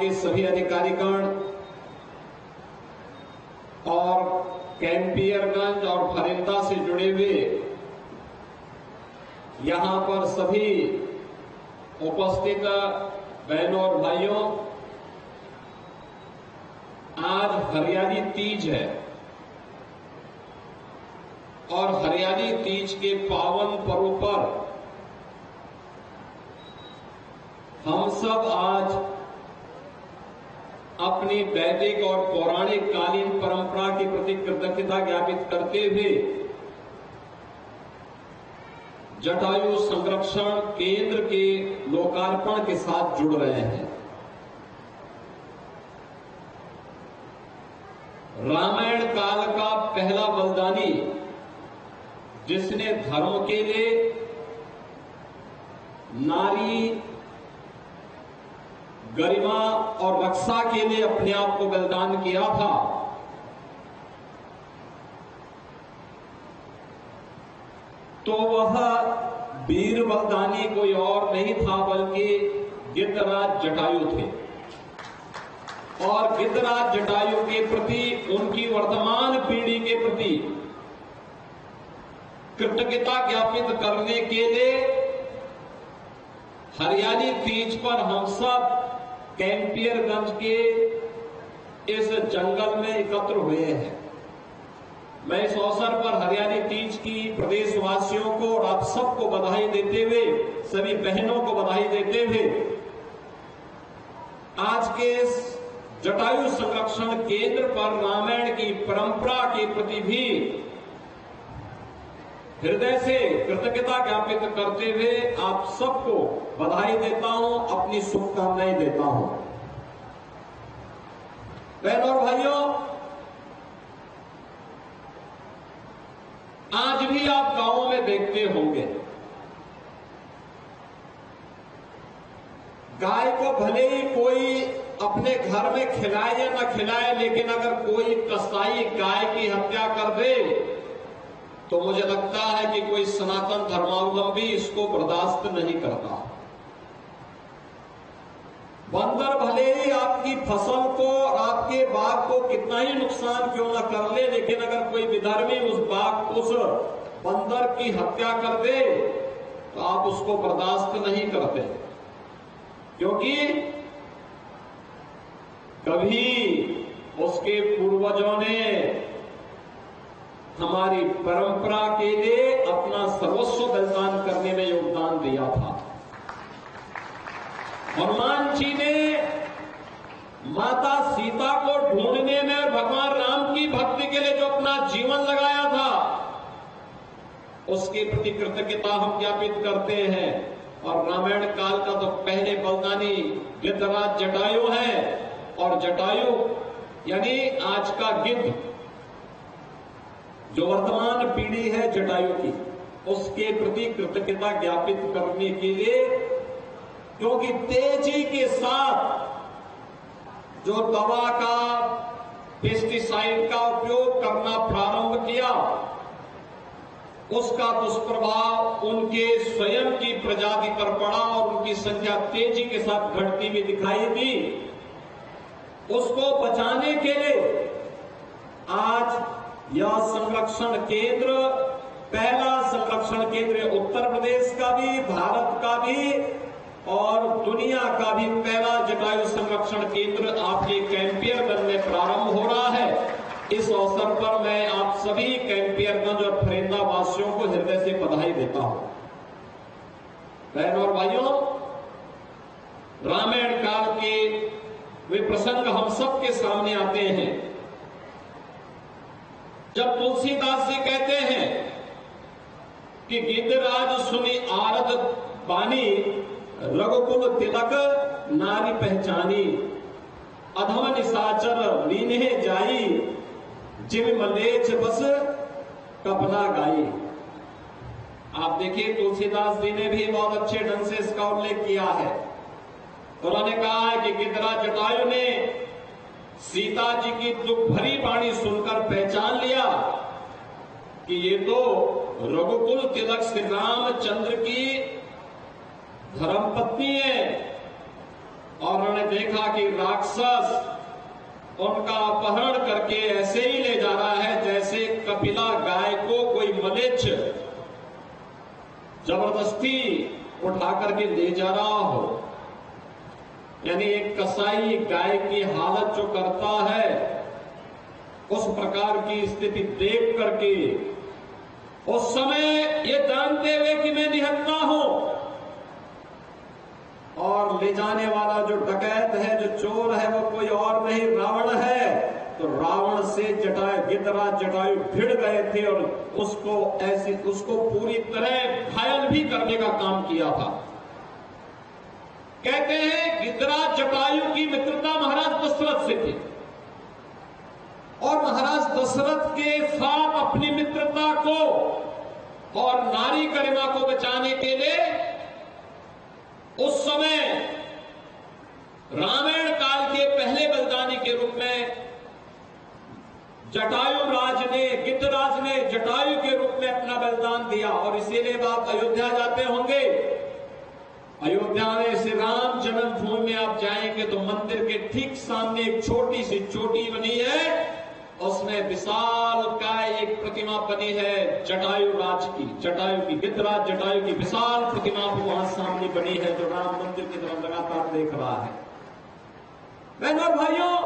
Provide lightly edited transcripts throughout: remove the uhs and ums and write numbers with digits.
के सभी अधिकारीगण और कैंपियरगंज और फरेंदा से जुड़े हुए यहां पर सभी उपस्थित बहनों और भाइयों, आज हरियाली तीज है और हरियाली तीज के पावन पर्व पर हम सब आज अपनी वैदिक और पौराणिक कालीन परंपरा के प्रति कृतज्ञता ज्ञापित करते हुए जटायु संरक्षण केंद्र के लोकार्पण के साथ जुड़ रहे हैं। रामायण काल का पहला बलिदानी जिसने धर्म के लिए, नारी गरिमा और रक्षा के लिए अपने आप को बलिदान किया था, तो वह वीर बलिदानी कोई और नहीं था बल्कि गिद्धराज जटायु थे। और गिद्धराज जटायु के प्रति, उनकी वर्तमान पीढ़ी के प्रति कृतज्ञता ज्ञापित करने के लिए हरियाली तीज पर हम सब कैंपियरगंज के इस जंगल में एकत्र हुए हैं। मैं इस अवसर पर हरियाली तीज की प्रदेशवासियों को और आप सबको बधाई देते हुए, सभी बहनों को बधाई देते हुए, आज के इस जटायु संरक्षण केंद्र पर रामायण की परंपरा के प्रति भी हृदय से कृतज्ञता ज्ञापित करते हुए आप सबको बधाई देता हूं, अपनी शुभकामनाएं देता हूं। बहनों और भाइयों, आज भी आप गांवों में देखते होंगे, गाय को भले ही कोई अपने घर में खिलाए या न खिलाए, लेकिन अगर कोई कसाई गाय की हत्या कर दे तो मुझे लगता है कि कोई सनातन धर्मावलंबी इसको बर्दाश्त नहीं करता। बंदर भले ही आपकी फसल को और आपके बाग को कितना ही नुकसान क्यों न कर ले, लेकिन अगर कोई विधर्मी उस बाग, उस बंदर की हत्या कर दे तो आप उसको बर्दाश्त नहीं करते, क्योंकि कभी उसके पूर्वजों ने हमारी परंपरा के लिए अपना सर्वस्व बलिदान करने में योगदान दिया था। हनुमान जी ने माता सीता को ढूंढने में और भगवान राम की भक्ति के लिए जो अपना जीवन लगाया था, उसके प्रति कृतज्ञता हम ज्ञापित करते हैं। और रामायण काल का तो पहले बलिदानी गिद्धराज जटायु है, और जटायु यानी आज का गिद्ध, जो वर्तमान पीढ़ी है जटायु की, उसके प्रति कृतज्ञता ज्ञापित करने के लिए, क्योंकि तेजी के साथ जो दवा का, पेस्टिसाइड का उपयोग करना प्रारंभ किया, उसका दुष्प्रभाव उनके स्वयं की प्रजाति पर पड़ा और उनकी संख्या तेजी के साथ घटती हुई दिखाई दी। उसको बचाने के लिए आज यह संरक्षण केंद्र, पहला संरक्षण केंद्र उत्तर प्रदेश का भी, भारत का भी और दुनिया का भी पहला जटायु संरक्षण केंद्र आपके कैंपियरगंज में प्रारंभ हो रहा है। इस अवसर पर मैं आप सभी कैंपियरगंज और फरेंदा वासियों को हृदय से बधाई देता हूं। बहनों और भाइयों, रामायण काल के वे प्रसंग हम सबके सामने आते हैं जब तुलसीदास जी कहते हैं कि गिद्धराज सुनी आरद बानी, रघुकुल तिलक नारी पहचानी, अधम निशाचर लीने जाई, जिम मलेच बस कपना गाई। आप देखिए, तुलसीदास जी ने भी बहुत अच्छे ढंग से इसका उल्लेख किया है। उन्होंने कहा है कि गिद्धराज जटायु ने सीता जी की दुख भरी वाणी सुनकर पहचान लिया कि ये तो रघुकुल तिलक श्री रामचंद्र की धर्मपत्नी है, और उन्होंने देखा कि राक्षस उनका अपहरण करके ऐसे ही ले जा रहा है जैसे कपिला गाय को कोई मलेच्छ जबरदस्ती उठा करके ले जा रहा हो। यानी एक कसाई गाय की हालत जो करता है, उस प्रकार की स्थिति देख करके उस समय ये जानते हुए कि मैं निहत्था हूं, और ले जाने वाला जो डकैत है, जो चोर है, वो कोई और नहीं रावण है। तो रावण से गिद्धराज जटायु भिड़ गए थे और उसको पूरी तरह घायल भी करने का काम किया था। कहते हैं गिद्धराज जटायु की मित्रता महाराज दशरथ से थी, और महाराज दशरथ के साथ अपनी मित्रता को और नारी गरिमा को बचाने के लिए उस समय रामायण काल के पहले बलिदानी के रूप में गिद्धराज ने जटायु के रूप में अपना बलिदान दिया। और इसीलिए आप अयोध्या जाते होंगे, अयोध्या में श्री राम जन्मभूमि में आप जाएंगे तो मंदिर के ठीक सामने एक छोटी सी चोटी बनी है, उसमें विशाल काय एक प्रतिमा बनी है जटायु राज की, गिद्धराज जटायु की विशाल प्रतिमा वहां सामने बनी है, जो राम मंदिर की तरफ लगातार देख रहा है। बहनों भाइयों,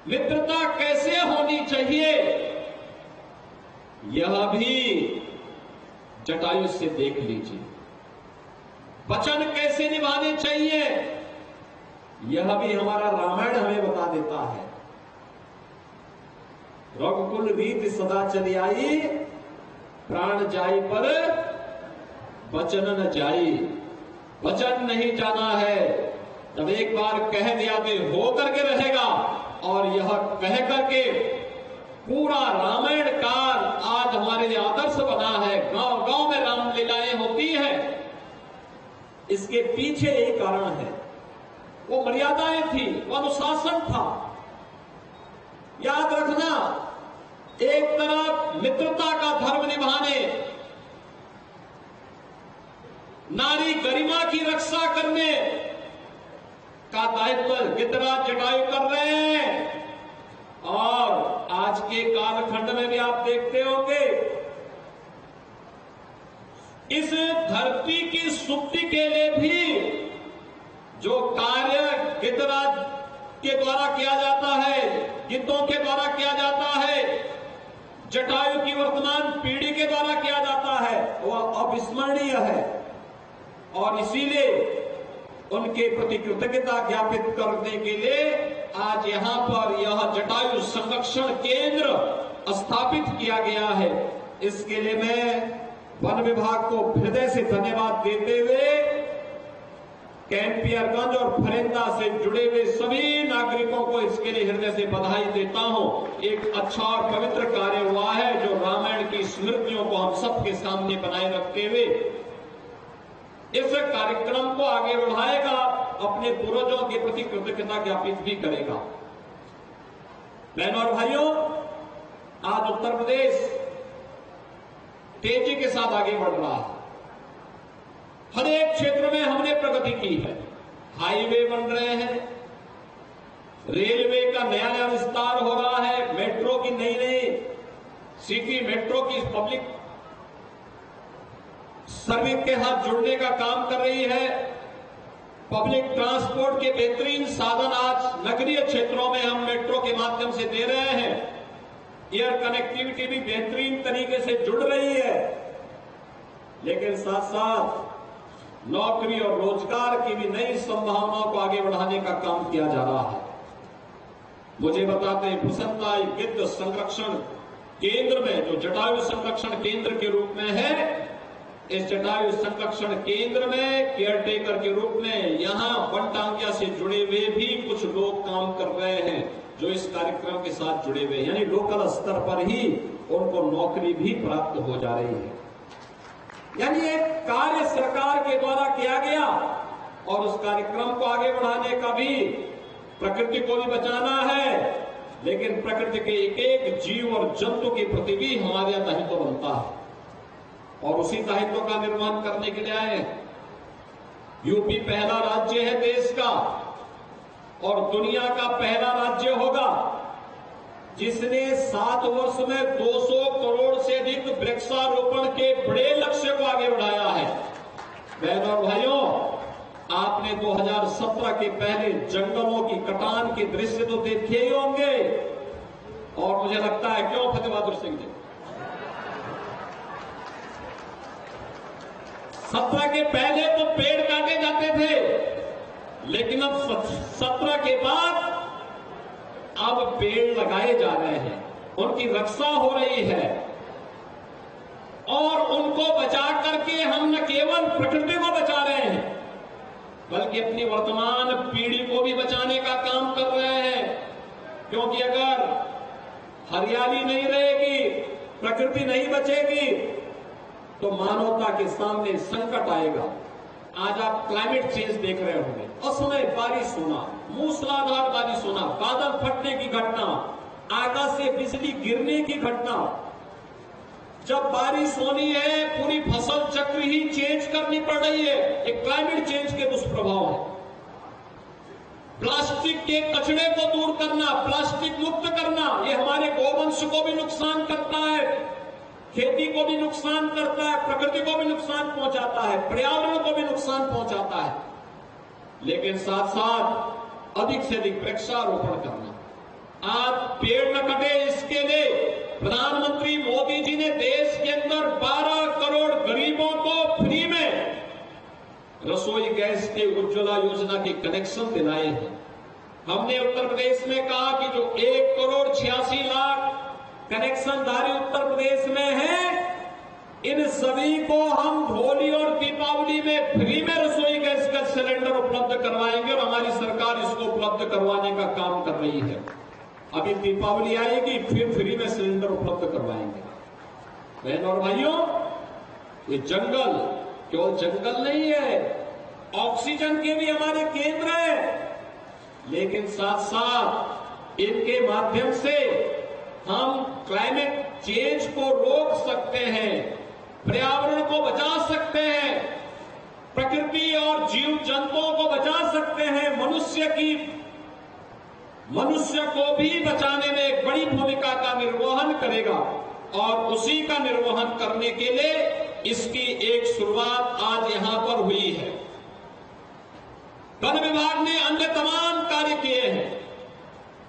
मित्रता कैसे होनी चाहिए, यह भी जटायु से देख लीजिए। वचन कैसे निभाने चाहिए, यह भी हमारा रामायण हमें बता देता है। रघुकुल रीत सदा चली आई, प्राण जाई पर वचन न जाई। वचन नहीं जाना है, जब एक बार कह दिया तो हो करके रहेगा। और यह कह करके पूरा रामायण काल आज हमारे लिए आदर्श बना है। गांव गांव में रामलीलाएं होती है, इसके पीछे एक कारण है, वो मर्यादाएं थी, वो अनुशासन था। याद रखना, एक तरफ मित्रता का धर्म निभाने, नारी गरिमा की रक्षा करने का दायित्व गिद्धराज जटायु कर रहे हैं। और आज के कालखंड में भी आप देखते होंगे, इस धरती की सुक्ति के लिए भी जो कार्य गिद्धराज के द्वारा किया जाता है, गिद्धों के द्वारा किया जाता है, जटायु की वर्तमान पीढ़ी के द्वारा किया जाता है, वह अविस्मरणीय है। और इसीलिए उनके प्रति कृतज्ञता ज्ञापित करने के लिए आज यहां पर यह जटायु संरक्षण केंद्र स्थापित किया गया है। इसके लिए मैं वन विभाग को हृदय से धन्यवाद देते हुए कैंपियरगंज और फरेंदा से जुड़े हुए सभी नागरिकों को इसके लिए हृदय से बधाई देता हूं। एक अच्छा और पवित्र कार्य हुआ है, जो रामायण की स्मृतियों को हम सबके सामने बनाए रखते हुए इस कार्यक्रम को आगे बढ़ाएगा, अपने पूर्वजों के प्रति कृतज्ञता ज्ञापित भी करेगा। बहनों और भाइयों, आज उत्तर प्रदेश तेजी के साथ आगे बढ़ रहा है। हर एक क्षेत्र में हमने प्रगति की है। हाईवे बन रहे हैं, रेलवे का नया नया विस्तार हो रहा है, मेट्रो की नई सिटी मेट्रो की पब्लिक सर्विस के साथ जुड़ने का काम कर रही है। पब्लिक ट्रांसपोर्ट के बेहतरीन साधन आज नगरीय क्षेत्रों में हम मेट्रो के माध्यम से दे रहे हैं। एयर कनेक्टिविटी भी बेहतरीन तरीके से जुड़ रही है, लेकिन साथ साथ नौकरी और रोजगार की भी नई संभावनाओं को आगे बढ़ाने का काम किया जा रहा है। मुझे बताते हैं, भूसंदाई गिद्ध संरक्षण केंद्र में, जो जटायु संरक्षण केंद्र के रूप में है, इस जटायु संरक्षण केंद्र में केयरटेकर के रूप में यहां वनटांगिया से जुड़े हुए भी कुछ लोग काम कर रहे हैं, जो इस कार्यक्रम के साथ जुड़े हुए, यानी लोकल स्तर पर ही उनको नौकरी भी प्राप्त हो जा रही है। यानी एक कार्य सरकार के द्वारा किया गया, और उस कार्यक्रम को आगे बढ़ाने का भी, प्रकृति को भी बचाना है, लेकिन प्रकृति के एक एक जीव और जंतु के प्रति भी हमारे दायित्व बनता है। और उसी दायित्व का निर्वहन करने के लिए आए हैं। यूपी पहला राज्य है देश का और दुनिया का पहला राज्य होगा जिसने 7 वर्ष में 200 करोड़ से अधिक वृक्षारोपण के बड़े लक्ष्य को आगे बढ़ाया है। बहनों और भाइयों, आपने 2017 के पहले जंगलों की कटान के दृश्य तो देखे ही होंगे और मुझे लगता है, क्यों फतेह बहादुर सिंह जी, 17 के पहले तो पेड़ काटे जाते थे, लेकिन अब 17 के बाद अब पेड़ लगाए जा रहे हैं, उनकी रक्षा हो रही है और उनको बचा करके हम न केवल प्रकृति को बचा रहे हैं बल्कि अपनी वर्तमान पीढ़ी को भी बचाने का काम कर रहे हैं। क्योंकि अगर हरियाली नहीं रहेगी, प्रकृति नहीं बचेगी तो मानवता के सामने संकट आएगा। आज आप क्लाइमेट चेंज देख रहे होंगे, असमय बारिश होना, मूसलाधार बारिश होना, बादल फटने की घटना, आकाश से बिजली गिरने की घटना। जब बारिश होनी है पूरी फसल चक्र ही चेंज करनी पड़ रही है। एक क्लाइमेट चेंज के दुष्प्रभाव है। प्लास्टिक के कचरे को दूर करना, प्लास्टिक मुक्त करना, ये हमारे गौवंश को भी नुकसान करता है, खेती को भी नुकसान करता है, प्रकृति को भी नुकसान पहुंचाता है, पर्यावरण को भी नुकसान पहुंचाता है। लेकिन साथ साथ अधिक से अधिक वृक्षारोपण करना। आज पेड़ न कटे, इसके लिए प्रधानमंत्री मोदी जी ने देश के अंदर 12 करोड़ गरीबों को फ्री में रसोई गैस के उज्ज्वला योजना के कनेक्शन दिलाए हैं। हमने उत्तर प्रदेश में कहा कि जो 1 करोड़ 86 लाख कनेक्शनधारी उत्तर प्रदेश में हैं, इन सभी को हम होली और दीपावली में फ्री में रसोई गैस का सिलेंडर उपलब्ध करवाएंगे और हमारी सरकार इसको उपलब्ध करवाने का काम कर रही है। अभी दीपावली आएगी, फिर फ्री में सिलेंडर उपलब्ध करवाएंगे। बहनों और भाइयों, ये जंगल केवल जंगल नहीं है, ऑक्सीजन के भी हमारे केंद्र है, लेकिन साथ साथ इनके माध्यम से हम क्लाइमेट चेंज को रोक सकते हैं, पर्यावरण को बचा सकते हैं, प्रकृति और जीव जंतुओं को बचा सकते हैं, मनुष्य को भी बचाने में एक बड़ी भूमिका का निर्वहन करेगा। और उसी का निर्वहन करने के लिए इसकी एक शुरुआत आज यहां पर हुई है। वन विभाग ने अन्य तमाम कार्य किए हैं,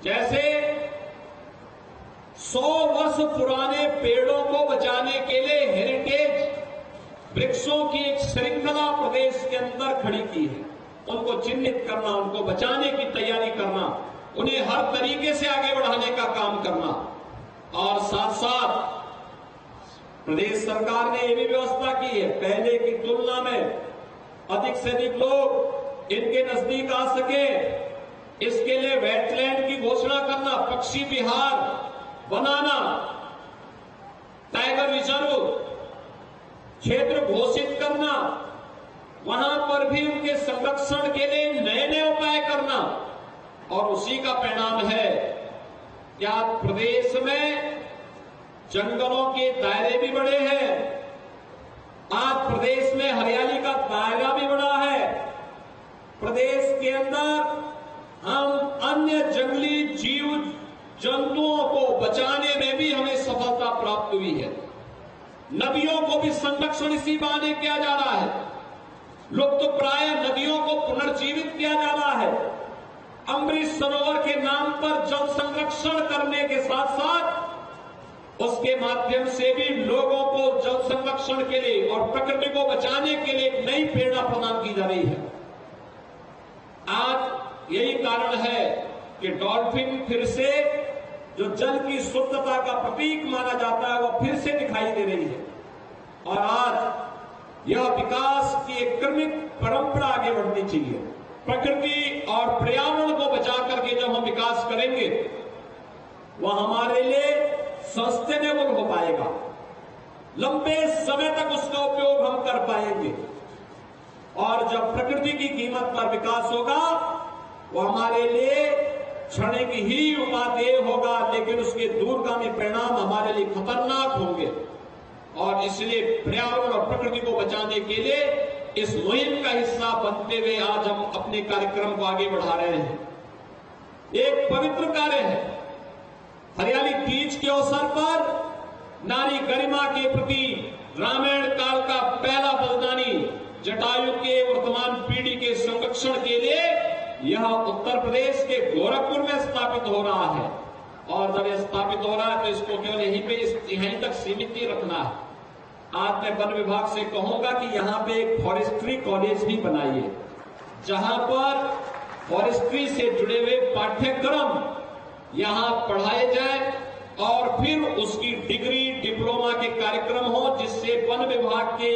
जैसे 100 वर्ष पुराने पेड़ों को बचाने के लिए हेरिटेज वृक्षों की एक श्रृंखला प्रदेश के अंदर खड़ी की है। उनको चिन्हित करना, उनको बचाने की तैयारी करना, उन्हें हर तरीके से आगे बढ़ाने का काम करना। और साथ साथ प्रदेश सरकार ने यह भी व्यवस्था की है, पहले की तुलना में अधिक से अधिक लोग इनके नजदीक आ सके, इसके लिए वेटलैंड की घोषणा करना, पक्षी विहार बनाना, टाइगर रिजर्व क्षेत्र घोषित करना, वहां पर भी उनके संरक्षण के लिए नए नए उपाय करना। और उसी का परिणाम है कि आज प्रदेश में जंगलों के दायरे भी बड़े हैं, आज प्रदेश में हरियाली का दायरा भी बड़ा है। प्रदेश के अंदर हम अन्य जंगली जीव जंतुओं को बचाने में भी हमें सफलता प्राप्त हुई है। नदियों को भी संरक्षण इसी बहाने किया जा रहा है, लुप्तप्राय नदियों को पुनर्जीवित किया जा रहा है। अमृत सरोवर के नाम पर जल संरक्षण करने के साथ साथ उसके माध्यम से भी लोगों को जल संरक्षण के लिए और प्रकृति को बचाने के लिए एक नई प्रेरणा प्रदान की जा रही है। आज यही कारण है कि डॉल्फिन फिर से, जो जल की शुद्धता का प्रतीक माना जाता है, वो फिर से दिखाई दे रही है। और आज यह विकास की एक क्रमिक परंपरा आगे बढ़नी चाहिए। प्रकृति और पर्यावरण को बचा करके जब हम विकास करेंगे, वह हमारे लिए सस्टेनेबल हो पाएगा, लंबे समय तक उसका उपयोग हम कर पाएंगे। और जब प्रकृति की कीमत पर विकास होगा, वह हमारे लिए क्षणिक ही उपादेय होगा, लेकिन उसके दूरगामी परिणाम हमारे लिए खतरनाक होंगे। और इसलिए पर्यावरण और प्रकृति को बचाने के लिए इस मुहिम का हिस्सा बनते हुए आज हम अपने कार्यक्रम को आगे बढ़ा रहे हैं। एक पवित्र कार्य है। हरियाली तीज के अवसर पर नारी गरिमा के प्रति रामायण काल का पहला बलिदानी जटायु के वर्तमान पीढ़ी के संरक्षण के लिए यह उत्तर प्रदेश के गोरखपुर में स्थापित हो रहा है। और जब यह स्थापित हो रहा है तो इसको केवल यहीं तक सीमित नहीं रखना है। आज मैं वन विभाग से कहूंगा कि यहां पे एक फॉरेस्ट्री कॉलेज भी बनाइए, जहां पर फॉरेस्ट्री से जुड़े हुए पाठ्यक्रम यहां पढ़ाए जाए और फिर उसकी डिग्री डिप्लोमा के कार्यक्रम हो, जिससे वन विभाग के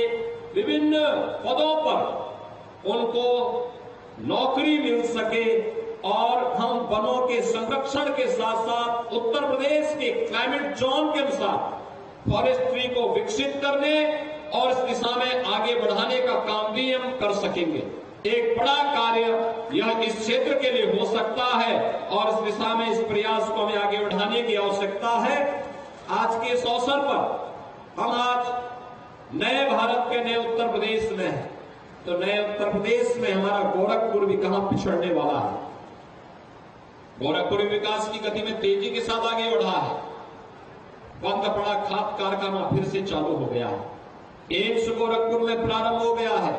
विभिन्न पदों पर उनको नौकरी मिल सके और हम वनों के संरक्षण के साथ साथ उत्तर प्रदेश के क्लाइमेट जोन के अनुसार फॉरेस्ट्री को विकसित करने और इस दिशा में आगे बढ़ाने का काम भी हम कर सकेंगे। एक बड़ा कार्य यह इस क्षेत्र के लिए हो सकता है और इस दिशा में इस प्रयास को हमें आगे बढ़ाने की आवश्यकता है। आज के इस अवसर पर हम आज नए भारत के नए उत्तर प्रदेश में हैं, तो नए उत्तर प्रदेश में हमारा गोरखपुर भी कहां पिछड़ने वाला है। गोरखपुर विकास की गति में तेजी के साथ आगे बढ़ा है। बंद पड़ा खाद कारखाना फिर से चालू हो गया है। एम्स गोरखपुर में प्रारंभ हो गया है।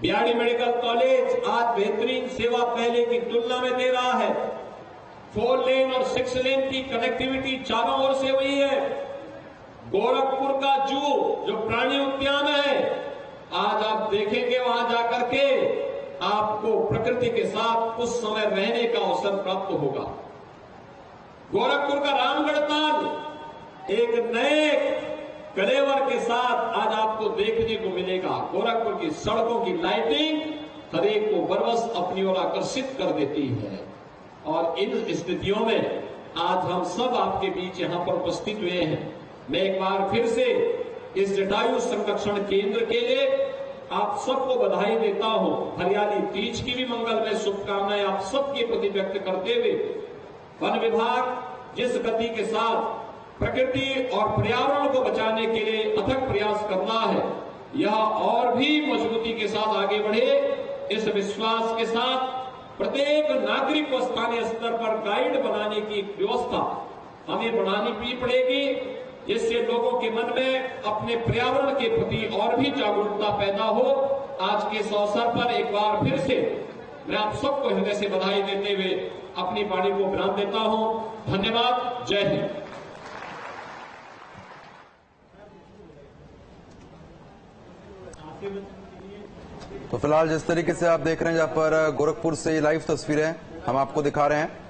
बीआरडी मेडिकल कॉलेज आज बेहतरीन सेवा पहले की तुलना में दे रहा है। 4 लेन और 6 लेन की कनेक्टिविटी चारों ओर से हुई है। गोरखपुर का जो प्राणी उद्यान है, आज आप देखेंगे वहां जाकर के आपको प्रकृति के साथ कुछ समय रहने का अवसर प्राप्त होगा। गोरखपुर का रामगढ़ ताल एक नए कलेवर के साथ आज आपको देखने को मिलेगा। गोरखपुर की सड़कों की लाइटिंग हर एक को बरबस अपनी ओर आकर्षित कर देती है। और इन स्थितियों में आज हम सब आपके बीच यहां पर उपस्थित हुए हैं। मैं एक बार फिर से इस जटायु संरक्षण केंद्र के लिए आप सबको बधाई देता हूं। हरियाली तीज की भी मंगलमय शुभकामनाएं आप सबके प्रति व्यक्त करते हुए वन विभाग जिस गति के साथ प्रकृति और पर्यावरण को बचाने के लिए अथक प्रयास कर रहा है, यह और भी मजबूती के साथ आगे बढ़े। इस विश्वास के साथ प्रत्येक नागरिक को स्थानीय स्तर पर गाइड बनाने की व्यवस्था हमें बढ़ानी भी पड़ेगी, जिससे लोगों के मन में अपने पर्यावरण के प्रति और भी जागरूकता पैदा हो। आज के इस अवसर पर एक बार फिर से मैं आप सबको हृदय से बधाई देते हुए अपनी वाणी को विराम देता हूं। धन्यवाद। जय हिंद। तो फिलहाल जिस तरीके से आप देख रहे हैं, जहां पर गोरखपुर से लाइव तस्वीरें हम आपको दिखा रहे हैं,